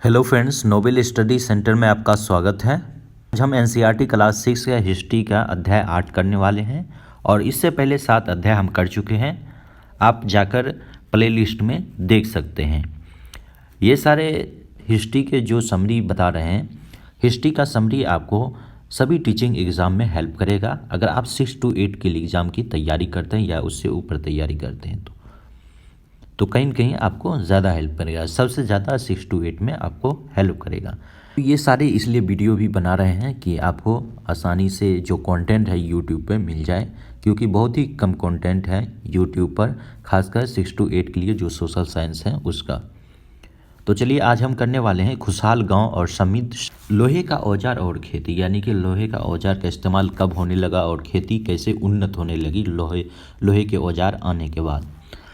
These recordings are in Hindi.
Hello friends, Nobel study centre में आपका स्वागत है। आज हम एनसीईआरटी क्लास 6 का हिस्ट्री का अध्याय 8 करने वाले हैं और इससे पहले 7 अध्याय हम कर चुके हैं। आप जाकर प्लेलिस्ट में देख सकते हैं। ये सारे हिस्ट्री के जो समरी बता रहे हैं, हिस्ट्री का समरी आपको सभी टीचिंग एग्ज़ाम में हेल्प करेगा। अगर आप 6 to 8 के लिए एग्ज़ाम की तैयारी करते हैं या उससे ऊपर तैयारी करते हैं तो कहीं न कहीं आपको ज़्यादा हेल्प करेगा। सबसे ज़्यादा 6 to 8 में आपको हेल्प करेगा। ये सारे इसलिए वीडियो भी बना रहे हैं कि आपको आसानी से जो कंटेंट है यूट्यूब पे मिल जाए, क्योंकि बहुत ही कम कंटेंट है यूट्यूब पर, खासकर 6 to 8 के लिए जो सोशल साइंस है उसका। तो चलिए आज हम करने वाले हैं खुशहाल गांव और समृद्ध। लोहे का औजार और खेती, यानी कि लोहे का औजार का इस्तेमाल कब होने लगा और खेती कैसे उन्नत होने लगी लोहे के औजार आने के बाद।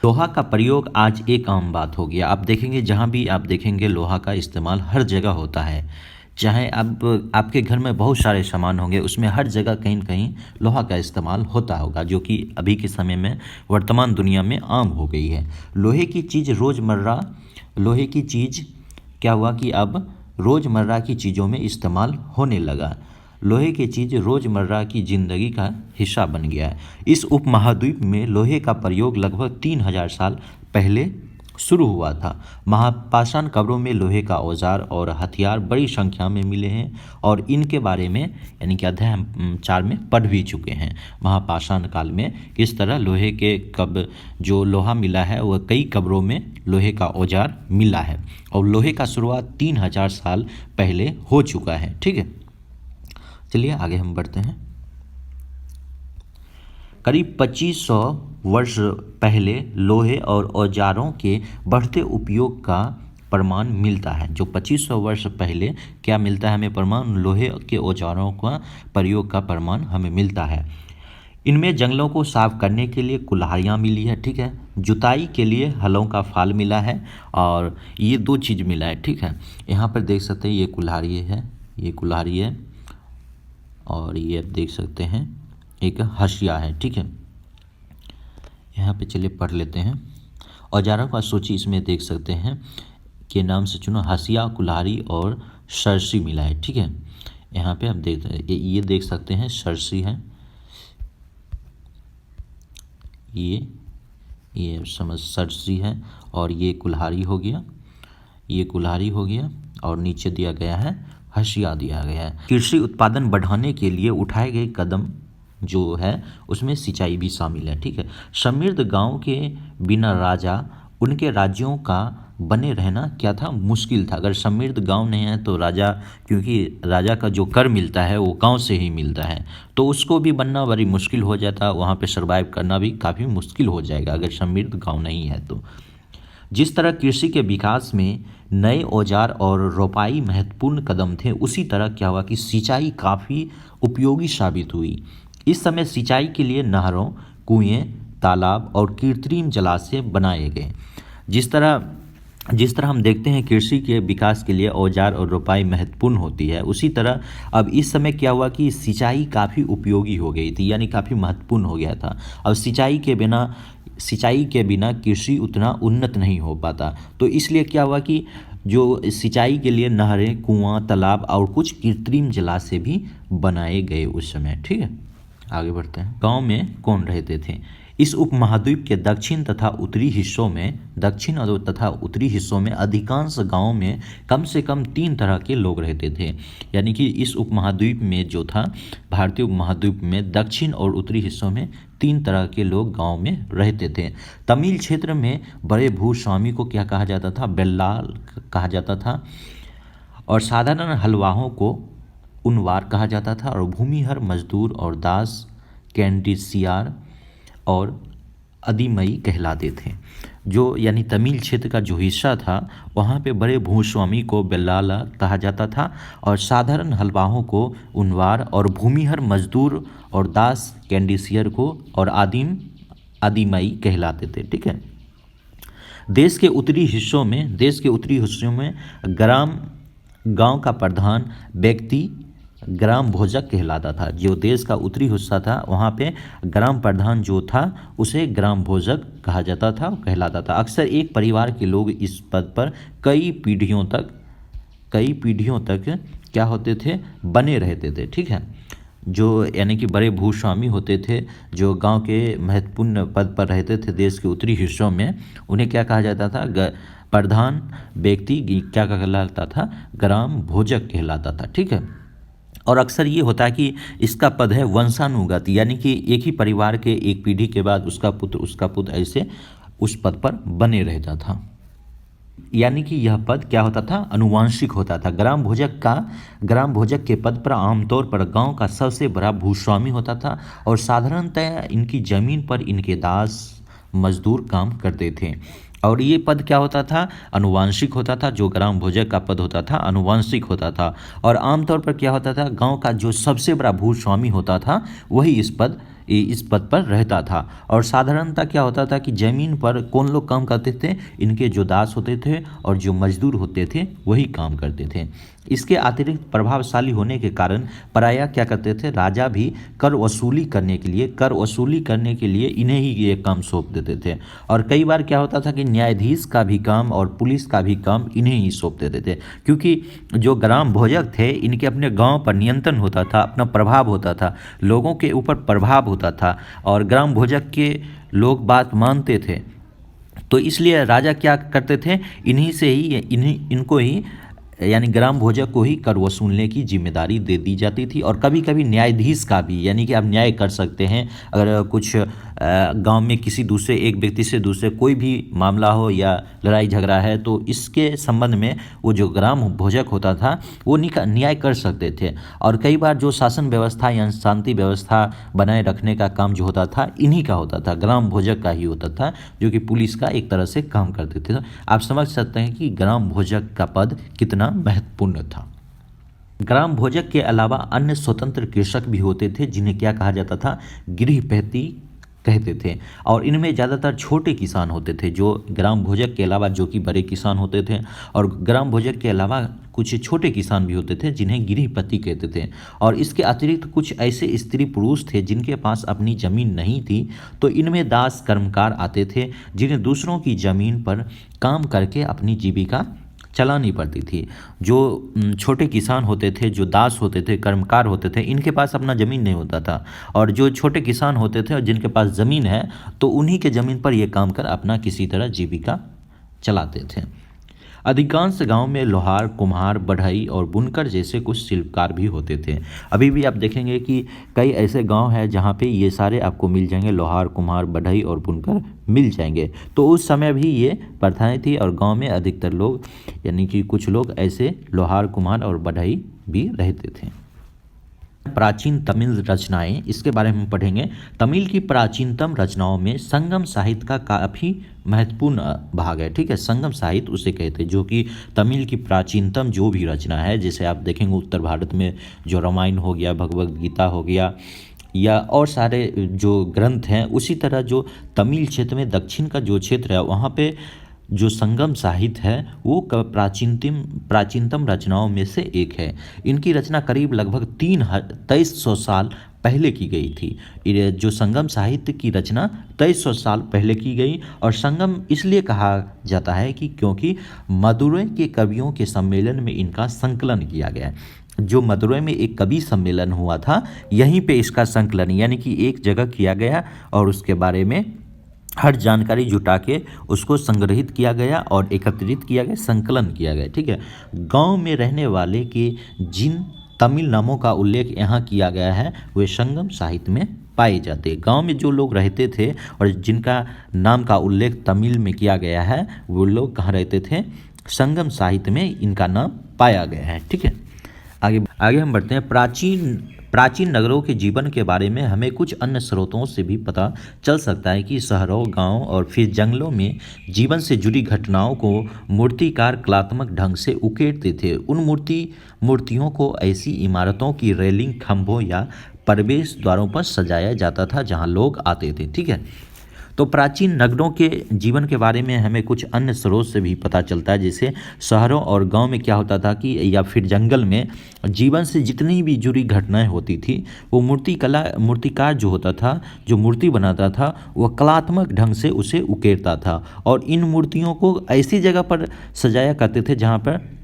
लोहा का प्रयोग आज एक आम बात हो गया। आप देखेंगे, जहाँ भी आप देखेंगे लोहा का इस्तेमाल हर जगह होता है। चाहे अब आपके घर में बहुत सारे सामान होंगे, उसमें हर जगह कहीं न कहीं लोहा का इस्तेमाल होता होगा, जो कि अभी के समय में वर्तमान दुनिया में आम हो गई है। लोहे की चीज़ क्या हुआ कि अब रोज़मर्रा की चीज़ों में इस्तेमाल होने लगा। लोहे की चीज़ रोज़मर्रा की ज़िंदगी का हिस्सा बन गया है। इस उपमहाद्वीप में लोहे का प्रयोग लगभग 3000 साल पहले शुरू हुआ था। महापाषाण कब्रों में लोहे का औजार और हथियार बड़ी संख्या में मिले हैं और इनके बारे में यानी कि अध्याय हम 4 में पढ़ भी चुके हैं। महापाषाण काल में किस तरह लोहे के जो लोहा मिला है वह कई कब्रों में लोहे का औजार मिला है और लोहे का शुरुआत 3000 साल पहले हो चुका है। ठीक है, चलिए आगे हम बढ़ते हैं। करीब 2500 वर्ष पहले लोहे और औजारों के बढ़ते उपयोग का प्रमाण मिलता है। जो 2500 वर्ष पहले क्या मिलता है हमें प्रमाण? लोहे के औजारों का प्रयोग का प्रमाण हमें मिलता है। इनमें जंगलों को साफ करने के लिए कुल्हाड़ियाँ मिली है। ठीक है, जुताई के लिए हलों का फाल मिला है और ये 2 चीज़ मिला है। ठीक है, यहाँ पर देख सकते हैं ये कुल्हाड़ी है और ये आप देख सकते हैं एक हंसिया है। ठीक है, यहाँ पे चलिए पढ़ लेते हैं। औजारों का सूची इसमें देख सकते हैं के नाम से चुनो, हंसिया, कुल्हाड़ी और सरसी मिला है। ठीक है, यहाँ पे आप ये देख सकते हैं सरसी है, ये समझ सरसी है और ये कुल्हाड़ी हो गया और नीचे दिया गया है हंसिया दिया गया है। कृषि उत्पादन बढ़ाने के लिए उठाए गए कदम जो है उसमें सिंचाई भी शामिल है। ठीक है, समृद्ध गांव के बिना उनके राज्यों का बने रहना क्या था? मुश्किल था। अगर समृद्ध गांव नहीं है तो राजा, क्योंकि राजा का जो कर मिलता है वो गांव से ही मिलता है, तो उसको भी बनना बड़ी मुश्किल हो जाता, वहाँ पे सरवाइव करना भी काफ़ी मुश्किल हो जाएगा अगर समृद्ध गांव नहीं है तो। जिस तरह कृषि के विकास में नए औजार और रोपाई महत्वपूर्ण कदम थे, उसी तरह क्या हुआ कि सिंचाई काफ़ी उपयोगी साबित हुई। इस समय सिंचाई के लिए नहरों, कुएं, तालाब और कृत्रिम जलाशय बनाए गए। जिस तरह हम देखते हैं कृषि के विकास के लिए औजार और रोपाई महत्वपूर्ण होती है, उसी तरह अब इस समय क्या हुआ कि सिंचाई काफ़ी उपयोगी हो गई थी, यानी काफ़ी महत्वपूर्ण हो गया था। अब सिंचाई के बिना कृषि उतना उन्नत नहीं हो पाता, तो इसलिए क्या हुआ कि जो सिंचाई के लिए नहरें, कुआं, तालाब और कुछ कृत्रिम जलाशय भी बनाए गए उस समय। ठीक है, आगे बढ़ते हैं। गांव में कौन रहते थे? इस उपमहाद्वीप के दक्षिण तथा उत्तरी हिस्सों में अधिकांश गांवों में कम से कम 3 तरह के लोग रहते थे। यानी कि इस उपमहाद्वीप में जो था, भारतीय उपमहाद्वीप में दक्षिण और उत्तरी हिस्सों में 3 तरह के लोग गांव में रहते थे। तमिल क्षेत्र में बड़े भूस्वामी को क्या कहा जाता था? बेल्लाल कहा जाता था और साधारण हलवाहों को उनवार कहा जाता था और भूमिहर मजदूर और दास कैंडिसियार और अदिमई कहलाते थे। जो यानी तमिल क्षेत्र का जो हिस्सा था वहाँ पे बड़े भूस्वामी को बेल्लाला कहा जाता था और साधारण हलवाहों को उनवार और भूमिहर मजदूर और दास कैंडिसियर को और आदिमई कहलाते थे। ठीक है, देश के उत्तरी हिस्सों में गांव का प्रधान व्यक्ति ग्राम भोजक कहलाता था। जो देश का उत्तरी हिस्सा था वहाँ पे ग्राम प्रधान जो था उसे ग्राम भोजक कहा जाता था, कहलाता था। अक्सर एक परिवार के लोग इस पद पर कई पीढ़ियों तक कई पीढ़ियों तक क्या होते थे, बने रहते थे। ठीक है, जो यानी कि बड़े भूस्वामी होते थे, जो गांव के महत्वपूर्ण पद पर रहते थे देश के उत्तरी हिस्सों में, उन्हें क्या कहा जाता था, प्रधान व्यक्ति क्या कहलाता था, ग्राम भोजक कहलाता था। ठीक है, और अक्सर ये होता है कि इसका पद है वंशानुगत, यानी कि एक ही परिवार के एक पीढ़ी के बाद उसका पुत्र ऐसे उस पद पर बने रहता था। यानी कि यह पद क्या होता था, अनुवांशिक होता था। ग्राम भोजक के पद पर आमतौर पर गांव का सबसे बड़ा भूस्वामी होता था और साधारणतः इनकी जमीन पर इनके दास मजदूर काम करते थे। और ये पद क्या होता था, अनुवांशिक होता था। जो ग्राम भोजक का पद होता था अनुवांशिक होता था, और आमतौर पर क्या होता था, गांव का जो सबसे बड़ा भूस्वामी होता था वही इस पद पर रहता था। और साधारणतः क्या होता था कि ज़मीन पर कौन लोग काम करते थे, इनके जो दास होते थे और जो मजदूर होते थे वही काम करते थे। इसके अतिरिक्त प्रभावशाली होने के कारण प्रायः क्या करते थे, राजा भी कर वसूली करने के लिए इन्हें ही ये काम सौंप देते थे। और कई बार क्या होता था कि न्यायाधीश का भी काम और पुलिस का भी काम इन्हें ही सौंप देते थे, क्योंकि जो ग्राम भोजक थे इनके अपने गांव पर नियंत्रण होता था, अपना प्रभाव होता था, लोगों के ऊपर प्रभाव होता था, और ग्राम भोजक के लोग बात मानते थे। तो इसलिए राजा क्या करते थे, इनको ही यानी ग्राम भोजक को ही कर वसूलने की जिम्मेदारी दे दी जाती थी। और कभी कभी न्यायाधीश का भी, यानी कि आप न्याय कर सकते हैं अगर कुछ गांव में किसी दूसरे एक व्यक्ति से दूसरे कोई भी मामला हो या लड़ाई झगड़ा है, तो इसके संबंध में वो जो ग्राम भोजक होता था वो न्याय कर सकते थे। और कई बार जो शासन व्यवस्था या शांति व्यवस्था बनाए रखने का काम जो होता था इन्हीं का होता था, ग्राम भोजक का ही होता था, जो कि पुलिस का एक तरह से काम करते थे। तो आप समझ सकते हैं कि ग्राम भोजक का पद कितना महत्वपूर्ण था। ग्राम भोजक के अलावा अन्य स्वतंत्र कृषक भी होते थे, जिन्हें क्या कहा जाता था, गृहपति कहते थे। और इनमें ज़्यादातर छोटे किसान होते थे, जो ग्राम भोजक के अलावा जो कि बड़े किसान होते थे, और ग्राम भोजक के अलावा कुछ छोटे किसान भी होते थे जिन्हें गृहपति कहते थे। और इसके अतिरिक्त कुछ ऐसे स्त्री पुरुष थे जिनके पास अपनी ज़मीन नहीं थी, तो इनमें दास कर्मकार आते थे, जिन्हें दूसरों की ज़मीन पर काम करके अपनी जीविका चलानी पड़ती थी। जो छोटे किसान होते थे, जो दास होते थे, कर्मकार होते थे, इनके पास अपना ज़मीन नहीं होता था, और जो छोटे किसान होते थे और जिनके पास ज़मीन है तो उन्हीं के ज़मीन पर ये काम कर अपना किसी तरह जीविका चलाते थे। अधिकांश गांव में लोहार, कुम्हार, बढ़ई और बुनकर जैसे कुछ शिल्पकार भी होते थे। अभी भी आप देखेंगे कि कई ऐसे गांव हैं जहां पे ये सारे आपको मिल जाएंगे, लोहार, कुम्हार, बढ़ई और बुनकर मिल जाएंगे। तो उस समय भी ये प्रथाएं थी, और गांव में अधिकतर लोग यानी कि कुछ लोग ऐसे लोहार, कुम्हार और बढ़ई भी रहते थे। प्राचीन तमिल रचनाएं, इसके बारे में पढ़ेंगे। तमिल की प्राचीनतम रचनाओं में संगम साहित्य का काफ़ी महत्वपूर्ण भाग है। ठीक है, संगम साहित्य उसे कहते हैं, जो कि तमिल की प्राचीनतम जो भी रचना है, जैसे आप देखेंगे उत्तर भारत में जो रामायण हो गया, भगवद गीता हो गया, या और सारे जो ग्रंथ हैं, उसी तरह जो तमिल क्षेत्र में दक्षिण का जो क्षेत्र है वहाँ पे जो संगम साहित्य है वो प्राचीनतम रचनाओं में से एक है। इनकी रचना करीब लगभग 2300 साल पहले की गई थी। जो संगम साहित्य की रचना 2300 साल पहले की गई, और संगम इसलिए कहा जाता है कि क्योंकि मदुरै के कवियों के सम्मेलन में इनका संकलन किया गया। जो मदुरै में एक कवि सम्मेलन हुआ था, यहीं पे इसका संकलन यानी कि एक जगह किया गया, और उसके बारे में हर जानकारी जुटा के उसको संग्रहित किया गया और एकत्रित किया गया, संकलन किया गया। ठीक है, गांव में रहने वाले के जिन तमिल नामों का उल्लेख यहाँ किया गया है वे संगम साहित्य में पाए जाते हैं। गांव में जो लोग रहते थे और जिनका नाम का उल्लेख तमिल में किया गया है, वो लोग कहाँ रहते थे, संगम साहित्य में इनका नाम पाया गया है। ठीक है, आगे हम बढ़ते हैं। प्राचीन नगरों के जीवन के बारे में हमें कुछ अन्य स्रोतों से भी पता चल सकता है कि शहरों, गांव और फिर जंगलों में जीवन से जुड़ी घटनाओं को मूर्तिकार कलात्मक ढंग से उकेरते थे। उन मूर्तियों को ऐसी इमारतों की रेलिंग, खंभों या प्रवेश द्वारों पर सजाया जाता था जहां लोग आते थे। ठीक है, तो प्राचीन नगरों के जीवन के बारे में हमें कुछ अन्य स्रोत से भी पता चलता है, जैसे शहरों और गांव में क्या होता था कि या फिर जंगल में जीवन से जितनी भी जुड़ी घटनाएं होती थी, वो मूर्तिकार जो होता था, जो मूर्ति बनाता था, वह कलात्मक ढंग से उसे उकेरता था, और इन मूर्तियों को ऐसी जगह पर सजाया करते थे जहाँ पर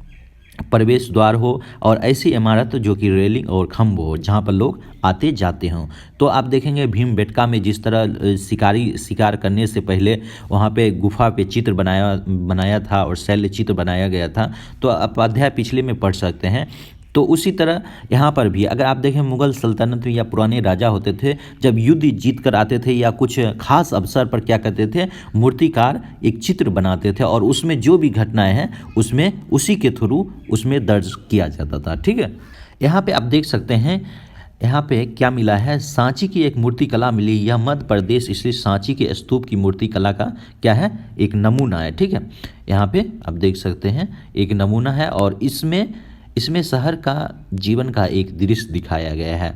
प्रवेश द्वार हो और ऐसी इमारत जो कि रेलिंग और खम्भ हो जहाँ पर लोग आते जाते हों। तो आप देखेंगे भीमबेटका में जिस तरह शिकार करने से पहले वहाँ पे गुफा पे चित्र बनाया था और शैल्य चित्र बनाया गया था, तो आप अध्याय पिछले में पढ़ सकते हैं। तो उसी तरह यहाँ पर भी अगर आप देखें मुगल सल्तनत में या पुराने राजा होते थे, जब युद्ध जीत कर आते थे या कुछ खास अवसर पर क्या करते थे, मूर्तिकार एक चित्र बनाते थे और उसमें जो भी घटनाएं हैं उसमें उसी के थ्रू उसमें दर्ज किया जाता था। ठीक है, यहाँ पे आप देख सकते हैं यहाँ पे क्या मिला है, सांची की एक मूर्ति कला मिली। यह मध्य प्रदेश स्थित सांची के स्तूप की मूर्ति कला का क्या है, एक नमूना है। ठीक है, यहाँ पे आप देख सकते हैं एक नमूना है और इसमें शहर का जीवन का एक दृश्य दिखाया गया है।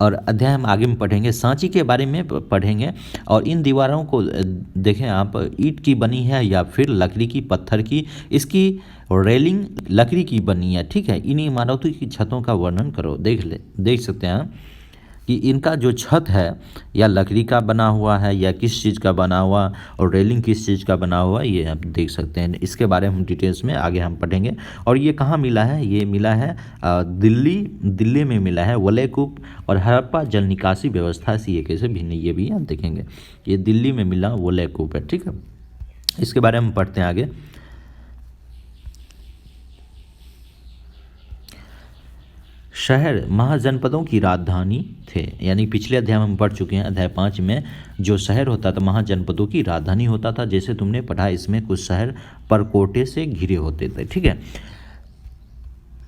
और अध्याय हम आगे में पढ़ेंगे, सांची के बारे में पढ़ेंगे। और इन दीवारों को देखें आप, ईंट की बनी है या फिर लकड़ी की, पत्थर की, इसकी रेलिंग लकड़ी की बनी है। ठीक है, इन इमारतों की छतों का वर्णन करो। देख सकते हैं कि इनका जो छत है या लकड़ी का बना हुआ है या किस चीज़ का बना हुआ, और रेलिंग किस चीज़ का बना हुआ, ये आप देख सकते हैं। इसके बारे में हम डिटेल्स में आगे हम पढ़ेंगे। और ये कहाँ मिला है, ये मिला है दिल्ली में मिला है। वलयकूप और हड़प्पा जल निकासी व्यवस्था से ये कैसे भिन्न, ये भी आप देखेंगे। ये दिल्ली में मिला वलयकूप है। ठीक है, इसके बारे में पढ़ते हैं आगे। शहर महाजनपदों की राजधानी थे, यानी पिछले अध्याय में हम पढ़ चुके हैं, अध्याय 5 में जो शहर होता था महाजनपदों की राजधानी होता था। जैसे तुमने पढ़ा, इसमें कुछ शहर परकोटे से घिरे होते थे। ठीक है,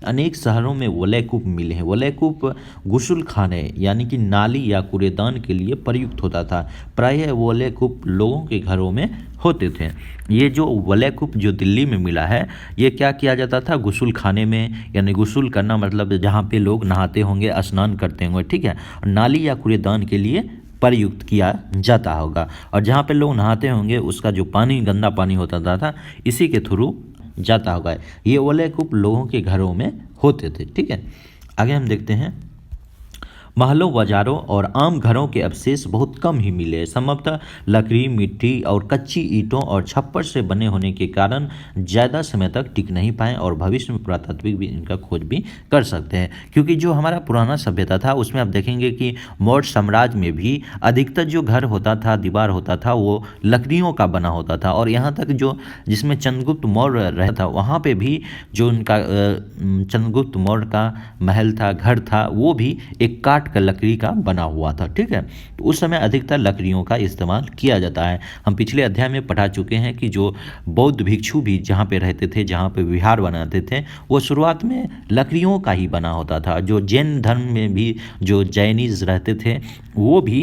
अनेक शहरों में वलयकूप मिले हैं। वलयकूप गुस्ल खाने यानी कि नाली या कूड़ेदान के लिए प्रयुक्त होता था। प्रायः वलयकूप लोगों के घरों में होते थे। ये जो वलयकूप जो दिल्ली में मिला है, ये क्या किया जाता था, गुस्ल खाने में, यानी गुस्ल करना मतलब जहाँ पे लोग नहाते होंगे, स्नान करते होंगे। ठीक है, नाली या कूड़ेदान के लिए प्रयुक्त किया जाता होगा। और जहाँ पे लोग नहाते होंगे उसका जो पानी, गंदा पानी होता था, इसी के थ्रू जाता होगा। ये वलयकूप लोगों के घरों में होते थे। ठीक है, आगे हम देखते हैं। महलों, बाजारों और आम घरों के अवशेष बहुत कम ही मिले। संभवतः लकड़ी, मिट्टी और कच्ची ईंटों और छप्पर से बने होने के कारण ज़्यादा समय तक टिक नहीं पाए और भविष्य में पुरातात्विक भी इनका खोज भी कर सकते हैं। क्योंकि जो हमारा पुराना सभ्यता था उसमें आप देखेंगे कि मौर्य साम्राज्य में भी अधिकतर जो घर होता था, दीवार होता था, वो लकड़ियों का बना होता था। और यहाँ तक जो जिसमें चंद्रगुप्त मौर्य रहता था, वहाँ पे भी जो उनका चंद्रगुप्त मौर्य का महल था, घर था, वो भी एक काट का लकड़ी का बना हुआ था। ठीक है, तो उस समय अधिकतर लकड़ियों का इस्तेमाल किया जाता है। हम पिछले अध्याय में पढ़ा चुके हैं कि जो बौद्ध भिक्षु भी जहाँ पे रहते थे, जहाँ पे विहार बनाते थे, वो शुरुआत में लकड़ियों का ही बना होता था। जो जैन धर्म में भी जो जैनिज रहते थे, वो भी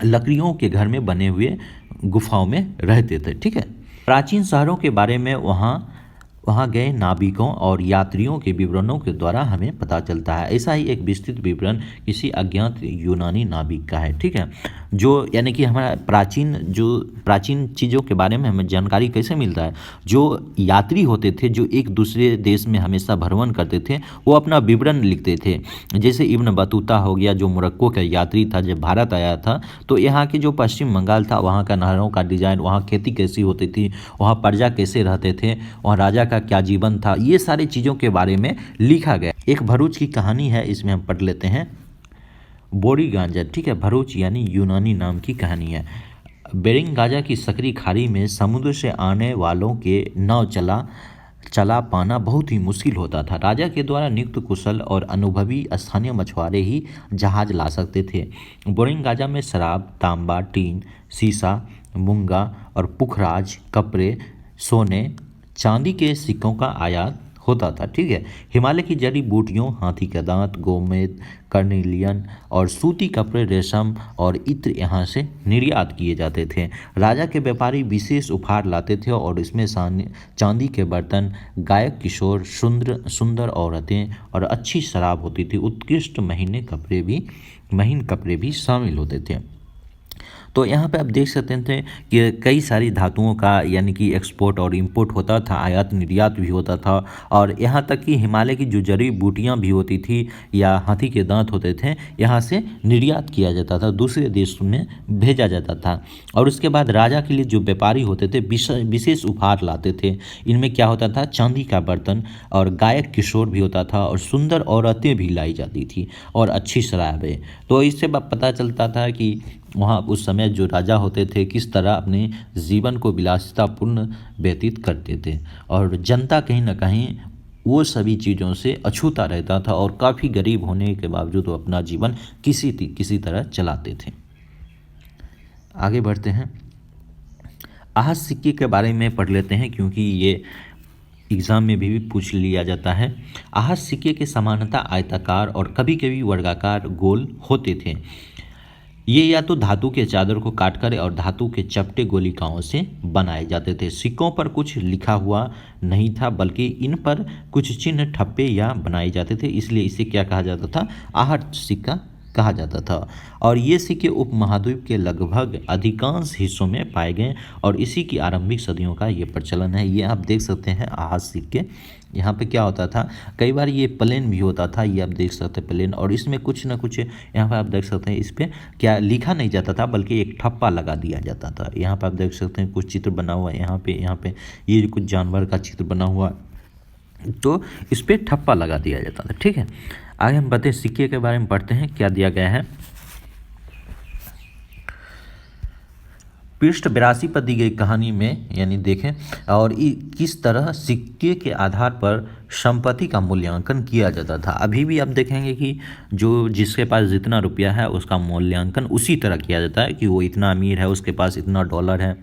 लकड़ियों के घर में बने हुए गुफाओं में रहते थे। ठीक है, प्राचीन शहरों के बारे में वहाँ गए नाविकों और यात्रियों के विवरणों के द्वारा हमें पता चलता है। ऐसा ही एक विस्तृत विवरण किसी अज्ञात यूनानी नाविक का है। ठीक है, जो यानी कि हमारा प्राचीन चीज़ों के बारे में हमें जानकारी कैसे मिलता है, जो यात्री होते थे, जो एक दूसरे देश में हमेशा भ्रमण करते थे, वो अपना विवरण लिखते थे। जैसे इब्न बतूता हो गया, जो मोरक्को का यात्री था, जब भारत आया था तो यहाँ के जो पश्चिम बंगाल था, वहाँ का नहरों का डिज़ाइन, वहाँ खेती कैसी होती थी, वहाँ प्रजा कैसे रहते थे, वहाँ राजा का क्या जीवन था, ये सारी चीज़ों के बारे में लिखा गया। एक भरूच की कहानी है, इसमें हम पढ़ लेते हैं। बोरी गांजा। ठीक है, भरूच यानी यूनानी नाम की कहानी है। बेरिंग गाजा की सकरी खाड़ी में समुद्र से आने वालों के नाव चला पाना बहुत ही मुश्किल होता था। राजा के द्वारा नियुक्त कुशल और अनुभवी स्थानीय मछुआरे ही जहाज ला सकते थे। बोरिंग गाजा में शराब, तांबा, टीन, सीसा, मूंगा और पुखराज, कपड़े, सोने, चांदी के सिक्कों का आयात होता था। ठीक है, हिमालय की जड़ी बूटियों, हाथी का दांत, गोमेद, कर्निलियन और सूती कपड़े, रेशम और इत्र यहाँ से निर्यात किए जाते थे। राजा के व्यापारी विशेष उपहार लाते थे और इसमें चांदी के बर्तन, गायक किशोर, सुंदर औरतें और अच्छी शराब होती थी। उत्कृष्ट महीन कपड़े भी शामिल होते थे। तो यहाँ पे आप देख सकते थे कि कई सारी धातुओं का यानी कि एक्सपोर्ट और इंपोर्ट होता था, आयात निर्यात भी होता था, और यहाँ तक कि हिमालय की जो जड़ी बूटियाँ भी होती थी या हाथी के दांत होते थे, यहाँ से निर्यात किया जाता था, दूसरे देशों में भेजा जाता था। और उसके बाद राजा के लिए जो व्यापारी होते थे विशेष उपहार लाते थे। इनमें क्या होता था, चांदी का बर्तन और गायक किशोर भी होता था और सुंदर औरतें भी लाई जाती थी और अच्छी शराबें। तो इससे पता चलता था कि वहाँ उस समय जो राजा होते थे किस तरह अपने जीवन को विलासितापूर्ण व्यतीत करते थे, और जनता कहीं ना कहीं वो सभी चीज़ों से अछूता रहता था और काफ़ी गरीब होने के बावजूद वो अपना जीवन किसी तरह चलाते थे। आगे बढ़ते हैं, आहत सिक्के के बारे में पढ़ लेते हैं क्योंकि ये एग्ज़ाम में भी पूछ लिया जाता है। आहत सिक्के के सामान्यतः आयताकार और कभी कभी वर्गाकार गोल होते थे। ये या तो धातु के चादर को काटकर और धातु के चपटे गोलिकाओं से बनाए जाते थे। सिक्कों पर कुछ लिखा हुआ नहीं था, बल्कि इन पर कुछ चिन्ह, ठप्पे या बनाए जाते थे, इसलिए इसे क्या कहा जाता था, आहट सिक्का कहा जाता था। और ये सिक्के उपमहाद्वीप के लगभग अधिकांश हिस्सों में पाए गए और इसी की आरंभिक सदियों का ये प्रचलन है। ये आप देख सकते हैं आहत सिक्के। यहाँ पे क्या होता था, कई बार ये प्लेन भी होता था, ये आप देख सकते हैं प्लेन, और इसमें कुछ ना कुछ यहाँ पे आप देख सकते हैं इस पर क्या लिखा नहीं जाता था बल्कि एक ठप्पा लगा दिया जाता था। यहाँ पे आप देख सकते हैं कुछ चित्र बना हुआ है, यहाँ पे ये कुछ जानवर का चित्र बना हुआ, तो इस पर ठप्पा लगा दिया जाता था। ठीक है, आगे हम बताते सिक्के के बारे में पढ़ते हैं क्या दिया गया है। पृष्ठ 82 पर दी गई कहानी में यानी देखें और किस तरह सिक्के के आधार पर संपत्ति का मूल्यांकन किया जाता था। अभी भी आप देखेंगे कि जो जिसके पास जितना रुपया है उसका मूल्यांकन उसी तरह किया जाता है कि वो इतना अमीर है, उसके पास इतना डॉलर है,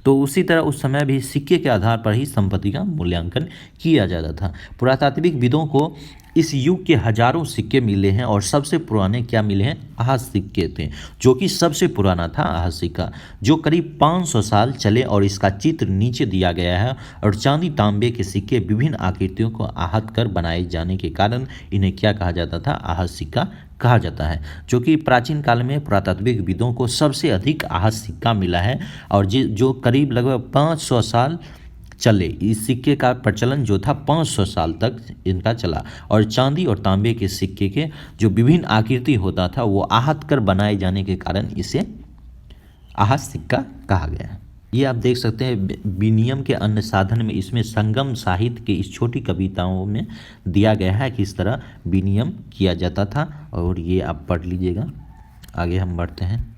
तो उसी तरह उस समय भी सिक्के के आधार पर ही संपत्ति का मूल्यांकन किया जाता था। पुरातात्विक विदों को इस युग के हजारों सिक्के मिले हैं और सबसे पुराने क्या मिले हैं, आहत सिक्के थे, जो कि सबसे पुराना था आहत सिक्का, जो करीब 500 साल चले और इसका चित्र नीचे दिया गया है। और चांदी तांबे के सिक्के विभिन्न आकृतियों को आहत कर बनाए जाने के कारण इन्हें क्या कहा जाता था, आहत सिक्का कहा जाता है, जो कि प्राचीन काल में पुरातात्विक विदों को सबसे अधिक आहत सिक्का मिला है और जो करीब लगभग 500 साल चले। इस सिक्के का प्रचलन जो था 500 साल तक इनका चला, और चांदी और तांबे के सिक्के के जो विभिन्न आकृति होता था वो आहत कर बनाए जाने के कारण इसे आहत सिक्का कहा गया। ये आप देख सकते हैं विनिमय के अन्य साधन में इसमें संगम साहित्य के इस छोटी कविताओं में दिया गया है कि इस तरह विनिमय किया जाता था, और ये आप पढ़ लीजिएगा। आगे हम बढ़ते हैं।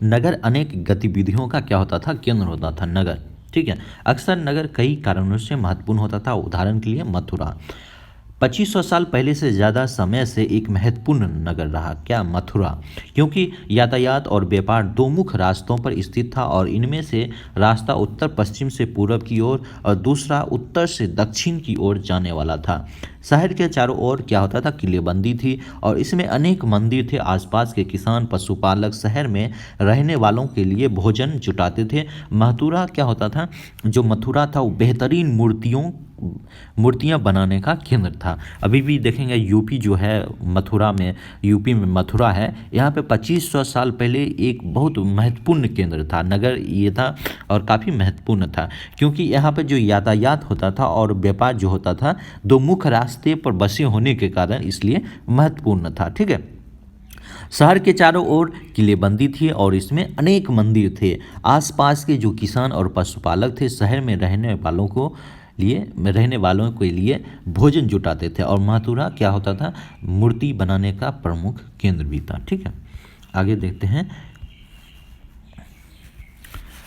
नगर अनेक गतिविधियों का क्या होता था, केंद्र होता था नगर। ठीक है, अक्सर नगर कई कारणों से महत्वपूर्ण होता था। उदाहरण के लिए मथुरा 2500 साल पहले से ज़्यादा समय से एक महत्वपूर्ण नगर रहा। क्या, मथुरा, क्योंकि यातायात और व्यापार दो मुख्य रास्तों पर स्थित था और इनमें से रास्ता उत्तर पश्चिम से पूर्व की ओर और दूसरा उत्तर से दक्षिण की ओर जाने वाला था। शहर के चारों ओर क्या होता था, किलेबंदी थी और इसमें अनेक मंदिर थे। आसपास के किसान पशुपालक शहर में रहने वालों के लिए भोजन जुटाते थे। मथुरा क्या होता था, जो मथुरा था वो बेहतरीन मूर्तियाँ बनाने का केंद्र था। अभी भी देखेंगे यूपी जो है मथुरा में, यूपी में मथुरा है, यहाँ पे 2500 साल पहले एक बहुत महत्वपूर्ण केंद्र था, नगर ये था और काफ़ी महत्वपूर्ण था, क्योंकि यहाँ पे जो यातायात होता था और व्यापार जो होता था दो मुख्य रास्ते पर बसे होने के कारण इसलिए महत्वपूर्ण था। ठीक है, शहर के चारों ओर किलेबंदी थी और इसमें अनेक मंदिर थे। आसपास के जो किसान और पशुपालक थे शहर में रहने वालों के लिए भोजन जुटाते थे, और मथुरा क्या होता था, मूर्ति बनाने का प्रमुख केंद्र भी था। ठीक है, आगे देखते हैं।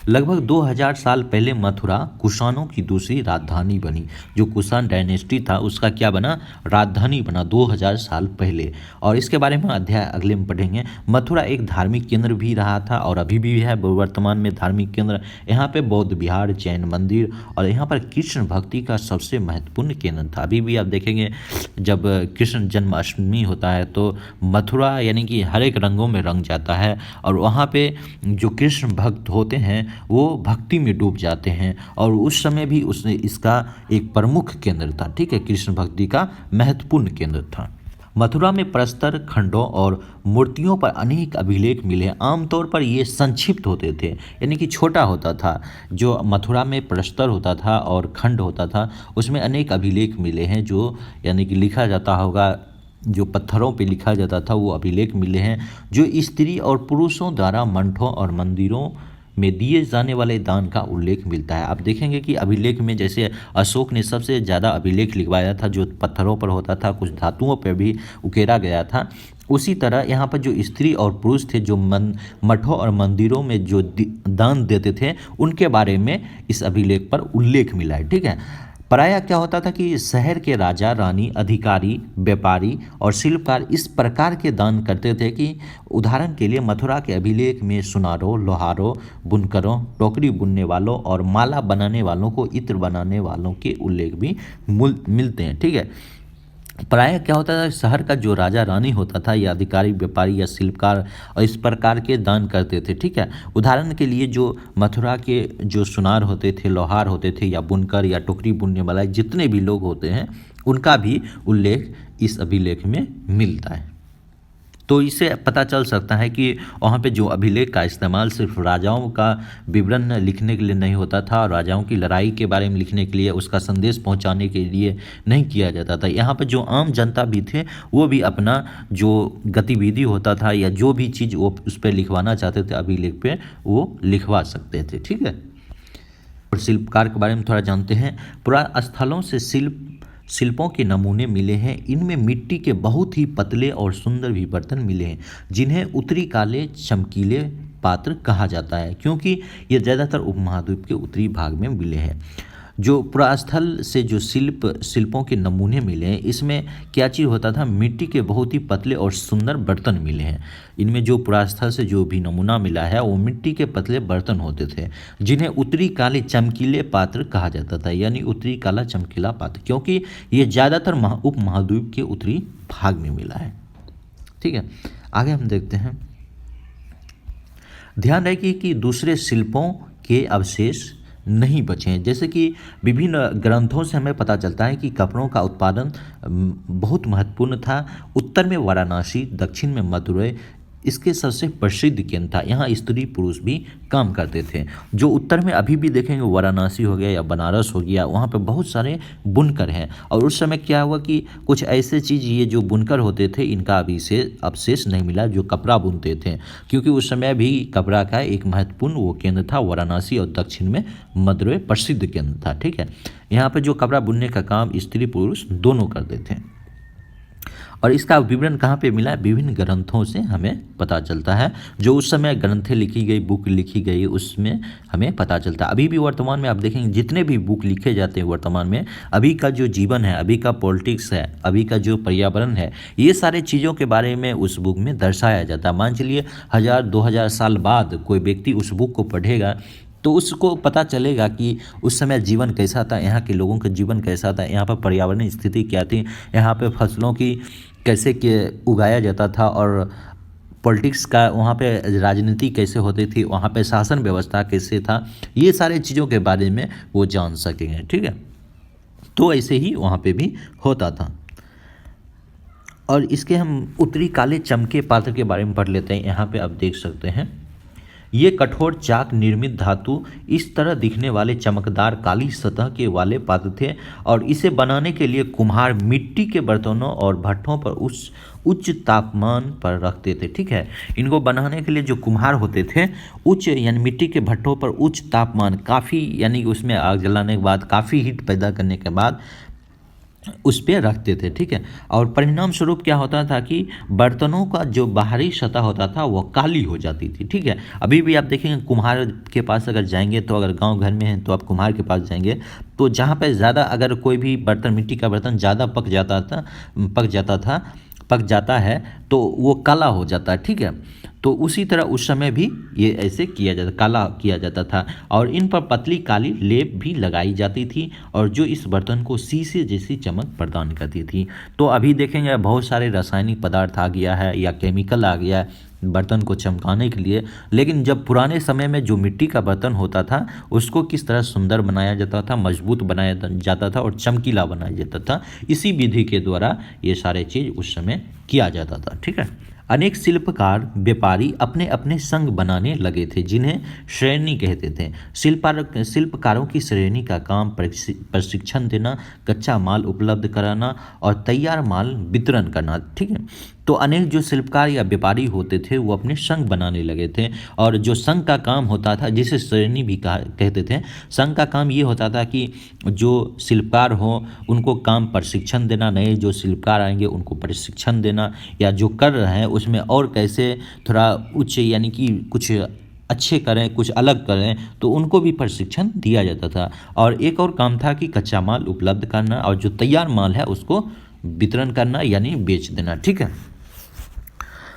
लगभग 2000 साल पहले मथुरा कुषाणों की दूसरी राजधानी बनी। जो कुषाण डायनेस्टी था उसका क्या बना, राजधानी बना 2000 साल पहले, और इसके बारे में अध्याय अगले में पढ़ेंगे। मथुरा एक धार्मिक केंद्र भी रहा था और अभी भी है वर्तमान में धार्मिक केंद्र। यहाँ पे बौद्ध विहार, जैन मंदिर और यहाँ पर कृष्ण भक्ति का सबसे महत्वपूर्ण केंद्र था। अभी भी आप देखेंगे जब कृष्ण जन्माष्टमी होता है तो मथुरा यानी कि हर एक रंगों में रंग जाता है, और वहाँ पे जो कृष्ण भक्त होते हैं वो भक्ति में डूब जाते हैं, और उस समय भी उसने इसका एक प्रमुख केंद्र था। ठीक है, कृष्ण भक्ति का महत्वपूर्ण केंद्र था। मथुरा में प्रस्तर खंडों और मूर्तियों पर अनेक अभिलेख मिले। आमतौर पर ये संक्षिप्त होते थे, यानी कि छोटा होता था। जो मथुरा में प्रस्तर होता था और खंड होता था, उसमें अनेक अभिलेख मिले हैं, जो यानी कि लिखा जाता होगा, जो पत्थरों पे लिखा जाता था वो अभिलेख मिले हैं, जो स्त्री और पुरुषों द्वारा मठों और मंदिरों में दिए जाने वाले दान का उल्लेख मिलता है। आप देखेंगे कि अभिलेख में जैसे अशोक ने सबसे ज़्यादा अभिलेख लिखवाया था, जो पत्थरों पर होता था, कुछ धातुओं पर भी उकेरा गया था। उसी तरह यहाँ पर जो स्त्री और पुरुष थे, जो मठों और मंदिरों में जो दान देते थे, उनके बारे में इस अभिलेख पर उल्लेख मिला है। ठीक है। प्रायः क्या होता था कि शहर के राजा, रानी, अधिकारी, व्यापारी और शिल्पकार इस प्रकार के दान करते थे कि उदाहरण के लिए मथुरा के अभिलेख में सुनारों, लोहारों, बुनकरों, टोकरी बुनने वालों और माला बनाने वालों को, इत्र बनाने वालों के उल्लेख भी मिलते हैं। ठीक है। प्रायः क्या होता था, शहर का जो राजा रानी होता था या अधिकारी, व्यापारी या शिल्पकार और इस प्रकार के दान करते थे। ठीक है। उदाहरण के लिए जो मथुरा के जो सुनार होते थे, लोहार होते थे, या बुनकर या टोकरी बुनने वाला, जितने भी लोग होते हैं, उनका भी उल्लेख इस अभिलेख में मिलता है। तो इससे पता चल सकता है कि वहाँ पे जो अभिलेख का इस्तेमाल सिर्फ राजाओं का विवरण लिखने के लिए नहीं होता था, और राजाओं की लड़ाई के बारे में लिखने के लिए, उसका संदेश पहुँचाने के लिए नहीं किया जाता था। यहाँ पर जो आम जनता भी थे, वो भी अपना जो गतिविधि होता था या जो भी चीज़ वो उस पर लिखवाना चाहते थे अभिलेख पे, वो लिखवा सकते थे। ठीक है। और शिल्पकार के बारे में थोड़ा जानते हैं। पुराने स्थलों से शिल्पों के नमूने मिले हैं। इनमें मिट्टी के बहुत ही पतले और सुंदर भी बर्तन मिले हैं, जिन्हें उत्तरी काले चमकीले पात्र कहा जाता है, क्योंकि ये ज़्यादातर उपमहाद्वीप के उत्तरी भाग में मिले हैं। जो पुरास्थल से जो शिल्पों के नमूने मिले हैं, इसमें क्या चीज़ होता था, मिट्टी के बहुत ही पतले और सुंदर बर्तन मिले हैं। इनमें जो पुरास्थल से जो भी नमूना मिला है, वो मिट्टी के पतले बर्तन होते थे, जिन्हें उत्तरी काले चमकीले पात्र कहा जाता था, यानी उत्तरी काला चमकीला पात्र, क्योंकि ये ज़्यादातर उपमहाद्वीप के उत्तरी भाग में मिला है। ठीक है। आगे हम देखते हैं। ध्यान रखिए कि दूसरे शिल्पों के अवशेष नहीं बचे हैं। जैसे कि विभिन्न ग्रंथों से हमें पता चलता है कि कपड़ों का उत्पादन बहुत महत्वपूर्ण था। उत्तर में वाराणसी, दक्षिण में मदुरै इसके सबसे प्रसिद्ध केंद्र था। यहाँ स्त्री पुरुष भी काम करते थे। जो उत्तर में अभी भी देखेंगे, वाराणसी हो गया या बनारस हो गया, वहाँ पे बहुत सारे बुनकर हैं। और उस समय क्या हुआ कि कुछ ऐसे चीज़, ये जो बुनकर होते थे, इनका अभी से अवशेष नहीं मिला, जो कपड़ा बुनते थे, क्योंकि उस समय भी कपड़ा का एक महत्वपूर्ण वो केंद्र था वाराणसी, और दक्षिण में मदुरै प्रसिद्ध केंद्र था। ठीक है। यहाँ पर जो कपड़ा बुनने का काम स्त्री पुरुष दोनों करते थे। और इसका विवरण कहाँ पे मिला है, विभिन्न ग्रंथों से हमें पता चलता है। जो उस समय ग्रंथें लिखी गई, बुक लिखी गई, उसमें हमें पता चलता है। अभी भी वर्तमान में आप देखेंगे, जितने भी बुक लिखे जाते हैं वर्तमान में, अभी का जो जीवन है, अभी का पॉलिटिक्स है, अभी का जो पर्यावरण है, ये सारे चीज़ों के बारे में उस बुक में दर्शाया जाता है। मान चलिए 1000-2000 साल बाद कोई व्यक्ति उस बुक को पढ़ेगा, तो उसको पता चलेगा कि उस समय जीवन कैसा था, यहाँ के लोगों का जीवन कैसा था, यहाँ पर पर्यावरणीय स्थिति क्या थी, यहाँ पे फसलों की कैसे उगाया जाता था, और पॉलिटिक्स का वहाँ पे राजनीति कैसे होती थी, वहाँ पे शासन व्यवस्था कैसे था, ये सारे चीज़ों के बारे में वो जान सकेंगे। ठीक है। तो ऐसे ही वहाँ पे भी होता था। और इसके हम उत्तरी काले चमके पात्र के बारे में पढ़ लेते हैं। यहाँ पे आप देख सकते हैं, ये कठोर चाक निर्मित धातु इस तरह दिखने वाले चमकदार काली सतह के वाले पात्र थे, और इसे बनाने के लिए कुम्हार मिट्टी के बर्तनों और भट्ठों पर उच्च तापमान पर रखते थे। ठीक है। इनको बनाने के लिए जो कुम्हार होते थे, उच्च यानी मिट्टी के भट्ठों पर उच्च तापमान, काफ़ी यानी उसमें आग जलाने के बाद, काफ़ी हीट पैदा करने के बाद उस पर रखते थे। ठीक है। और परिणाम स्वरूप क्या होता था कि बर्तनों का जो बाहरी सतह होता था वो काली हो जाती थी। ठीक है। अभी भी आप देखेंगे, कुम्हार के पास अगर जाएंगे, तो अगर गांव घर में हैं तो आप कुम्हार के पास जाएंगे, तो जहाँ पे ज़्यादा अगर कोई भी बर्तन, मिट्टी का बर्तन ज़्यादा पक जाता है तो वो काला हो जाता है। ठीक है। तो उसी तरह उस समय भी ये ऐसे किया जाता, काला किया जाता था, और इन पर पतली काली लेप भी लगाई जाती थी, और जो इस बर्तन को शीशे जैसी चमक प्रदान करती थी। तो अभी देखेंगे बहुत सारे रासायनिक पदार्थ आ गया है या केमिकल आ गया है, बर्तन को चमकाने के लिए। लेकिन जब पुराने समय में जो मिट्टी का बर्तन होता था उसको किस तरह सुंदर बनाया जाता था, मजबूत बनाया जाता था और चमकीला बनाया जाता था, इसी विधि के द्वारा ये सारे चीज़ उस समय किया जाता था। ठीक है। अनेक शिल्पकार व्यापारी अपने अपने संघ बनाने लगे थे जिन्हें श्रेणी कहते थे। शिल्पकारों की श्रेणी का काम प्रशिक्षण देना, कच्चा माल उपलब्ध कराना और तैयार माल वितरण करना। ठीक है। तो अनेक जो शिल्पकार या व्यापारी होते थे वो अपने संघ बनाने लगे थे, और जो संघ का काम होता था जिसे श्रेणी भी कहते थे, संघ का काम ये होता था कि जो शिल्पकार हो उनको काम प्रशिक्षण देना, नए जो शिल्पकार आएंगे उनको प्रशिक्षण देना, या जो कर रहे हैं उसमें और कैसे थोड़ा उच्च यानी कि कुछ अच्छे करें, कुछ अलग करें, तो उनको भी प्रशिक्षण दिया जाता था। और एक और काम था कि कच्चा माल उपलब्ध करना और जो तैयार माल है उसको वितरण करना यानी बेच देना। ठीक है।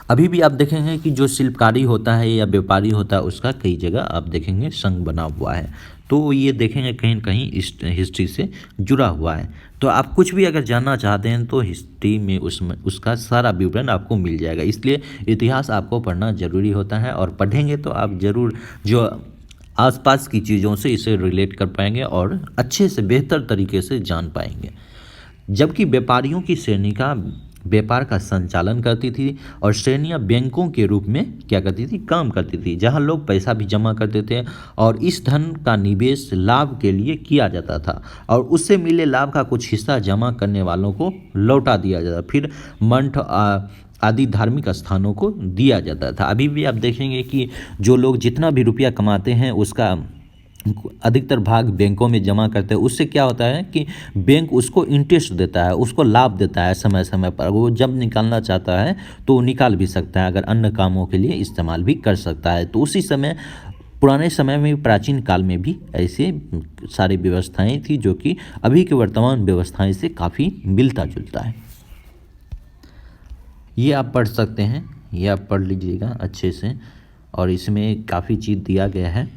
अभी भी आप देखेंगे कि जो शिल्पकारी होता है या व्यापारी होता है उसका कई जगह आप देखेंगे संघ बना हुआ है, तो ये देखेंगे कहीं न कहीं हिस्ट्री से जुड़ा हुआ है। तो आप कुछ भी अगर जानना चाहते हैं तो हिस्ट्री में उसमें उसका सारा विवरण आपको मिल जाएगा। इसलिए इतिहास आपको पढ़ना ज़रूरी होता है, और पढ़ेंगे तो आप ज़रूर जो आसपास की चीज़ों से इसे रिलेट कर पाएंगे और अच्छे से बेहतर तरीके से जान पाएंगे। जबकि व्यापारियों की श्रेणी का व्यापार का संचालन करती थी, और श्रेणियां बैंकों के रूप में क्या करती थी, काम करती थी, जहां लोग पैसा भी जमा करते थे और इस धन का निवेश लाभ के लिए किया जाता था, और उससे मिले लाभ का कुछ हिस्सा जमा करने वालों को लौटा दिया जाता, फिर मंठ आदि धार्मिक स्थानों को दिया जाता था। अभी भी आप देखेंगे कि जो लोग जितना भी रुपया कमाते हैं उसका अधिकतर भाग बैंकों में जमा करते हैं। उससे क्या होता है कि बैंक उसको इंटरेस्ट देता है, उसको लाभ देता है समय समय पर। वो जब निकालना चाहता है तो निकाल भी सकता है, अगर अन्य कामों के लिए इस्तेमाल भी कर सकता है। तो उसी समय पुराने समय में, प्राचीन काल में भी ऐसे सारी व्यवस्थाएं थी जो कि अभी के वर्तमान व्यवस्थाएं से काफ़ी मिलता जुलता है। ये आप पढ़ सकते हैं, ये आप पढ़ लीजिएगा अच्छे से, और इसमें काफ़ी चीज़ दिया गया है।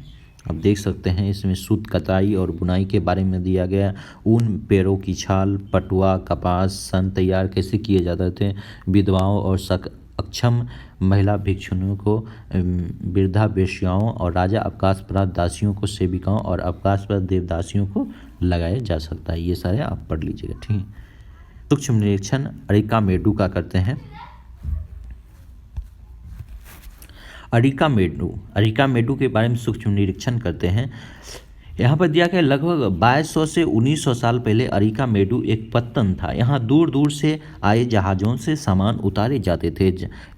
आप देख सकते हैं इसमें सूत कताई और बुनाई के बारे में दिया गया, ऊन, पेड़ों की छाल, पटुआ, कपास, सन तैयार कैसे किए जाते थे, विधवाओं और अक्षम महिला भिक्षुओं को, वृद्धा वेश्याओं और राजा अवकाशप्राप्त दासियों को, सेविकाओं और अवकाशप्राप्त देवदासियों को लगाया जा सकता है। ये सारे आप पढ़ लीजिएगा। ठीक है। सूक्ष्म निरीक्षण अरिकामेडू का करते हैं। अरिकामेडू के बारे में सूक्ष्म निरीक्षण करते हैं। यहाँ पर दिया गया लगभग 2200 से 1900 साल पहले अरिकामेडू एक पत्तन था। यहाँ दूर दूर से आए जहाज़ों से सामान उतारे जाते थे।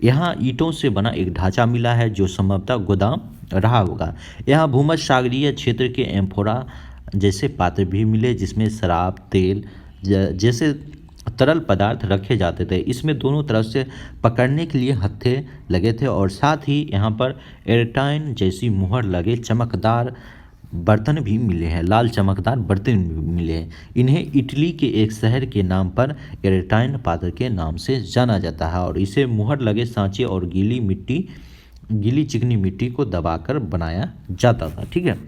यहाँ ईंटों से बना एक ढांचा मिला है जो संभवतः गोदाम रहा होगा। यहाँ भूमध्य सागरीय क्षेत्र के एम्फोरा जैसे पात्र भी मिले जिसमें शराब, तेल जैसे तरल पदार्थ रखे जाते थे। इसमें दोनों तरफ से पकड़ने के लिए हत्थे लगे थे, और साथ ही यहाँ पर एयरटाइन जैसी मुहर लगे चमकदार बर्तन भी मिले हैं, लाल चमकदार बर्तन भी मिले हैं। इन्हें इटली के एक शहर के नाम पर एयरटाइन पात्र के नाम से जाना जाता है, और इसे मुहर लगे सांचे और गीली चिकनी मिट्टी को दबाकर बनाया जाता था। ठीक है।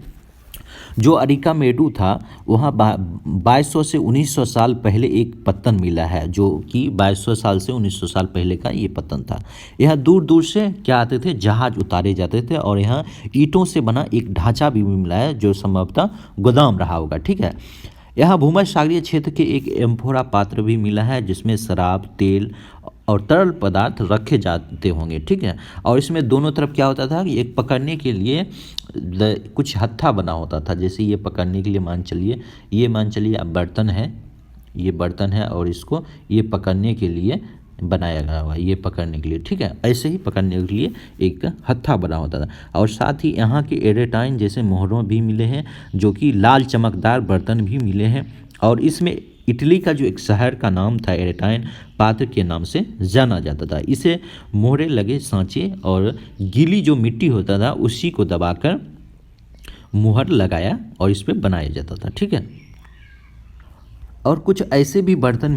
जो अरिकामेडू था वहाँ 2200 से 1900 साल पहले एक पत्तन मिला है, जो कि 2200 साल से 1900 साल पहले का ये पत्तन था। यहाँ दूर दूर से क्या आते थे, जहाज उतारे जाते थे, और यहाँ ईंटों से बना एक ढांचा भी मिला है जो संभवतः गोदाम रहा होगा। ठीक है। यहाँ भूमध्य सागरीय क्षेत्र के एक एम्फोरा पात्र भी मिला है जिसमें शराब, तेल और तरल पदार्थ रखे जाते होंगे। ठीक है। और इसमें दोनों तरफ क्या होता था कि एक पकड़ने के लिए कुछ हत्था बना होता था। जैसे ये पकड़ने के लिए मान चलिए अब बर्तन है, ये बर्तन है, और इसको ये पकड़ने के लिए बनाया गया हुआ है, ये पकड़ने के लिए। ठीक है। ऐसे ही पकड़ने के लिए एक हत्था बना होता था, और साथ ही यहाँ के एरेटाइन जैसे मोहरों भी मिले हैं जो कि लाल चमकदार बर्तन भी मिले हैं, और इसमें इटली का जो एक शहर का नाम था एरेटाइन पात्र के नाम से जाना जाता था। इसे मोहरे लगे सांचे और गीली जो मिट्टी होता था उसी को दबाकर मुहर लगाया और इस पे बनाया जाता था। ठीक है। और कुछ ऐसे भी बर्तन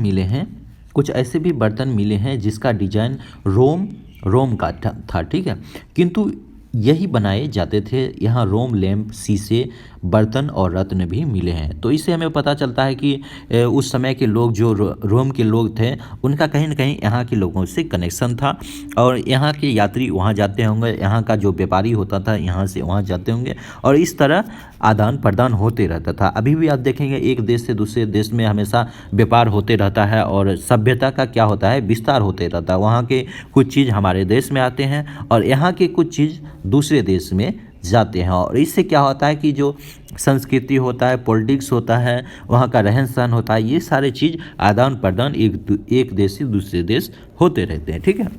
मिले हैं जिसका डिजाइन रोम का था। ठीक है। किंतु यही बनाए जाते थे। यहाँ रोम, लैंप, शीशे, बर्तन और रत्न भी मिले हैं। तो इससे हमें पता चलता है कि उस समय के लोग जो रोम के लोग थे, उनका कहीं ना कहीं यहाँ के लोगों से कनेक्शन था और यहाँ के यात्री वहाँ जाते होंगे, यहाँ का जो व्यापारी होता था यहाँ से वहाँ जाते होंगे और इस तरह आदान प्रदान होते रहता था। अभी भी आप देखेंगे एक देश से दूसरे देश में हमेशा व्यापार होते रहता है और सभ्यता का क्या होता है, विस्तार होते रहता है। वहाँ के कुछ चीज़ हमारे देश में आते हैं और यहाँ के कुछ चीज़ दूसरे देश में जाते हैं और इससे क्या होता है कि जो संस्कृति होता है, पॉलिटिक्स होता है, वहाँ का रहन सहन होता है, ये सारे चीज़ आदान प्रदान एक देश से दूसरे देश होते रहते हैं। ठीक है।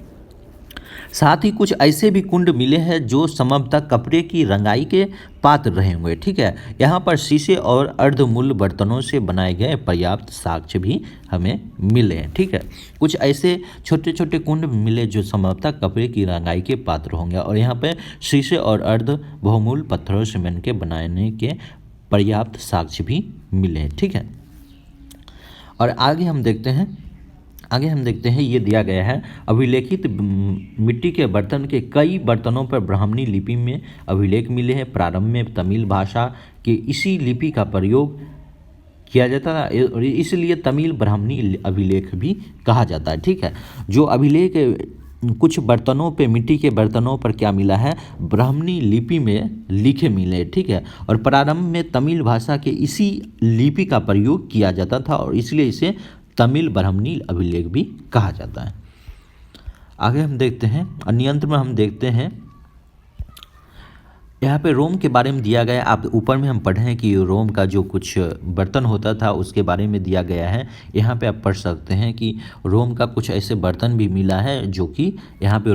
साथ ही कुछ ऐसे भी कुंड मिले हैं जो संभवतः कपड़े की रंगाई के पात्र रहे होंगे। ठीक है। यहाँ पर शीशे और अर्धमूल बर्तनों से बनाए गए पर्याप्त साक्ष्य भी हमें मिले हैं। ठीक है। कुछ ऐसे छोटे छोटे कुंड मिले जो संभवतः कपड़े की रंगाई के पात्र होंगे और यहाँ पे शीशे और अर्ध बहुमूल पत्थरों से मिल के बनाने के पर्याप्त साक्ष्य भी मिले हैं। ठीक है। और आगे हम देखते हैं ये दिया गया है अभिलेखित मिट्टी के बर्तन के कई बर्तनों पर ब्राह्मणी लिपि में अभिलेख मिले हैं। प्रारंभ में तमिल भाषा के इसी लिपि का प्रयोग किया जाता था और इसलिए तमिल ब्राह्मणी अभिलेख भी कहा जाता है। ठीक है। जो अभिलेख कुछ बर्तनों पे, मिट्टी के बर्तनों पर क्या मिला है, ब्राह्मणी लिपि में लिखे मिले। ठीक है। और प्रारंभ में तमिल भाषा के इसी लिपि का प्रयोग किया जाता था और इसलिए इसे तमिल ब्राह्मणी अभिलेख भी कहा जाता है। आगे हम देखते हैं, नियंत्रण में हम देखते हैं यहाँ पे रोम के बारे में दिया गया। आप ऊपर में हम पढ़े हैं कि रोम का जो कुछ बर्तन होता था उसके बारे में दिया गया है। यहाँ पे आप पढ़ सकते हैं कि रोम का कुछ ऐसे बर्तन भी मिला है जो कि यहाँ पे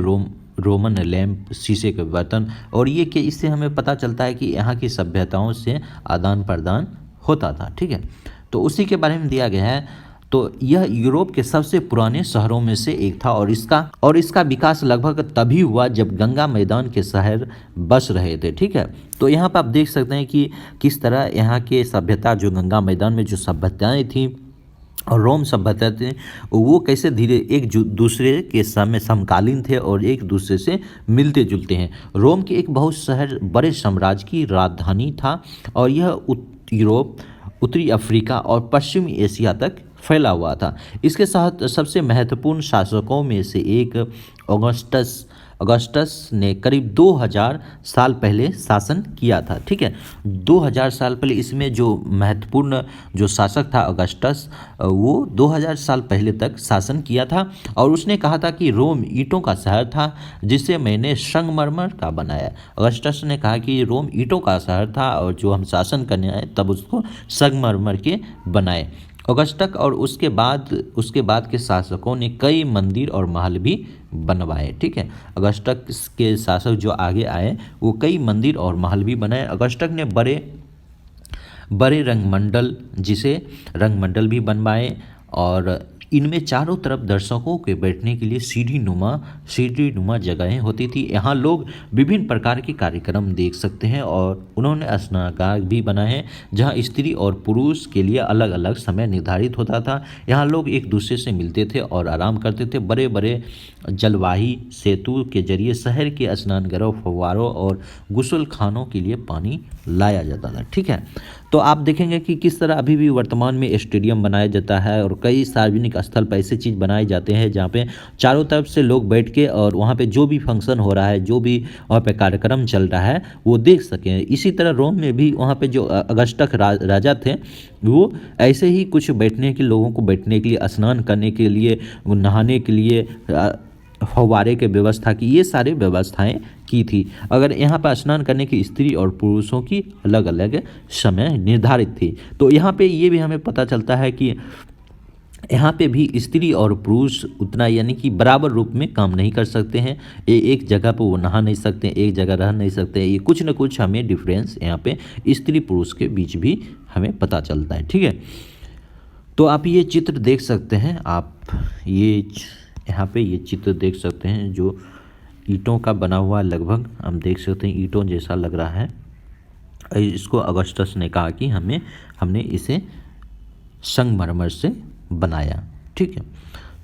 रोमन लैंप, शीशे के बर्तन, और ये कि इससे हमें पता चलता है कि यहाँ की सभ्यताओं से आदान प्रदान होता था। ठीक है। तो उसी के बारे में दिया गया है। तो यह यूरोप के सबसे पुराने शहरों में से एक था और इसका विकास लगभग तभी हुआ जब गंगा मैदान के शहर बस रहे थे। ठीक है। तो यहाँ पर आप देख सकते हैं कि किस तरह यहाँ के सभ्यता, जो गंगा मैदान में जो सभ्यताएं थी और रोम सभ्यता थे, वो कैसे धीरे एक दूसरे के समय समकालीन थे और एक दूसरे से मिलते जुलते हैं। रोम के एक बहुत शहर बड़े साम्राज्य की राजधानी था और यह यूरोप, उत्तरी अफ्रीका और पश्चिमी एशिया तक फैला हुआ था। इसके साथ सबसे महत्वपूर्ण शासकों में से एक अगस्टस ने करीब 2000 साल पहले शासन किया था। ठीक है। 2000 साल पहले इसमें जो महत्वपूर्ण जो शासक था अगस्टस, वो 2000 साल पहले तक शासन किया था और उसने कहा था कि रोम ईंटों का शहर था जिसे मैंने संगमरमर का बनाया। अगस्टस ने कहा कि रोम ईंटों का शहर था और जो हम शासन करने आए तब उसको संगमरमर के बनाए। अगस्टक और उसके बाद के शासकों ने कई मंदिर और महल भी बनवाए। ठीक है। अगस्टक के शासक जो आगे आए वो कई मंदिर और महल भी बनाए। अगस्टक ने बड़े रंगमंडल भी बनवाए और इनमें चारों तरफ दर्शकों के बैठने के लिए सीढ़ी नुमा जगहें होती थी। यहाँ लोग विभिन्न प्रकार के कार्यक्रम देख सकते हैं और उन्होंने स्नानगार भी बनाए हैं जहाँ स्त्री और पुरुष के लिए अलग अलग समय निर्धारित होता था। यहाँ लोग एक दूसरे से मिलते थे और आराम करते थे। बड़े बड़े जलवाही सेतु के जरिए शहर के स्नानघरों, फव्वारों और गुसल खानों के लिए पानी लाया जाता था। ठीक है। तो आप देखेंगे कि किस तरह अभी भी वर्तमान में स्टेडियम बनाया जाता है और कई सार्वजनिक स्थल पर ऐसे चीज़ बनाए जाते हैं जहाँ पे चारों तरफ से लोग बैठ के और वहाँ पे जो भी फंक्शन हो रहा है, जो भी वहाँ पे कार्यक्रम चल रहा है वो देख सकें। इसी तरह रोम में भी वहाँ पे जो अगस्टक राजा थे वो ऐसे ही कुछ लोगों को बैठने के लिए, स्नान करने के लिए, नहाने के लिए, फव्वारे के व्यवस्था की, ये सारी व्यवस्थाएं की थी। अगर यहाँ पर स्नान करने की स्त्री और पुरुषों की अलग अलग समय निर्धारित थी। तो यहाँ पे ये भी हमें पता चलता है कि यहाँ पे भी स्त्री और पुरुष उतना यानी कि बराबर रूप में काम नहीं कर सकते हैं। एक जगह पर वो नहा नहीं सकते, एक जगह रह नहीं सकते। ये कुछ न कुछ हमें डिफरेंस यहाँ पे स्त्री पुरुष के बीच भी हमें पता चलता है। ठीक है। तो आप ये चित्र देख सकते हैं, आप ये यहाँ पे ये चित्र देख सकते हैं जो ईंटों का बना हुआ, लगभग हम देख सकते हैं ईंटों जैसा लग रहा है। इसको अगस्टस ने कहा कि हमने इसे संगमरमर से बनाया। ठीक है।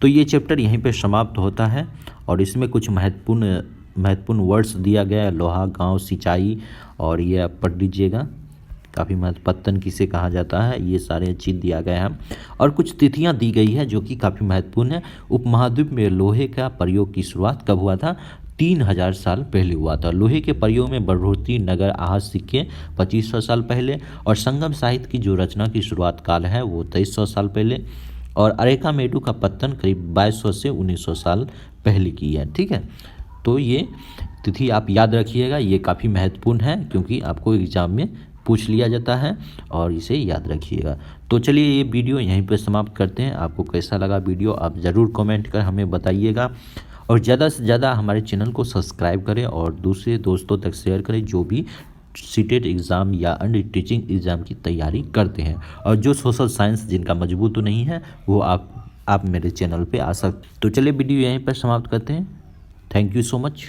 तो ये चैप्टर यहीं पे समाप्त होता है और इसमें कुछ महत्वपूर्ण महत्वपूर्ण वर्ड्स दिया गया है, लोहा, गांव, सिंचाई, और ये आप पढ़ लीजिएगा। काफ़ी महत्व, पत्तन किसे कहा जाता है, ये सारे चीज़ दिया गया है। और कुछ तिथियां दी गई है जो कि काफ़ी महत्वपूर्ण है। उपमहाद्वीप में लोहे का प्रयोग की शुरुआत कब हुआ था? 3000 साल पहले हुआ था। लोहे के प्रयोग में बढ़ोतरी, नगर, आहत सिक्के 2500 साल पहले, और संगम साहित्य की जो रचना की शुरुआत काल है वो 2300 साल पहले, और अरेकामेडु का पतन करीब 2200 से 1900 साल पहले की है। ठीक है, तो ये तिथि आप याद रखिएगा, ये काफ़ी महत्वपूर्ण है क्योंकि आपको एग्जाम में पूछ लिया जाता है, और इसे याद रखिएगा। तो चलिए ये वीडियो यहीं पर समाप्त करते हैं। आपको कैसा लगा वीडियो आप ज़रूर कमेंट कर हमें बताइएगा, और ज़्यादा से ज़्यादा हमारे चैनल को सब्सक्राइब करें और दूसरे दोस्तों तक शेयर करें जो भी सीटेट एग्ज़ाम या अन्य टीचिंग एग्ज़ाम की तैयारी करते हैं, और जो सोशल साइंस जिनका मजबूत नहीं है वो आप मेरे चैनल पे आ सकते। तो चलिए वीडियो यहीं पर समाप्त करते हैं। Thank you so much.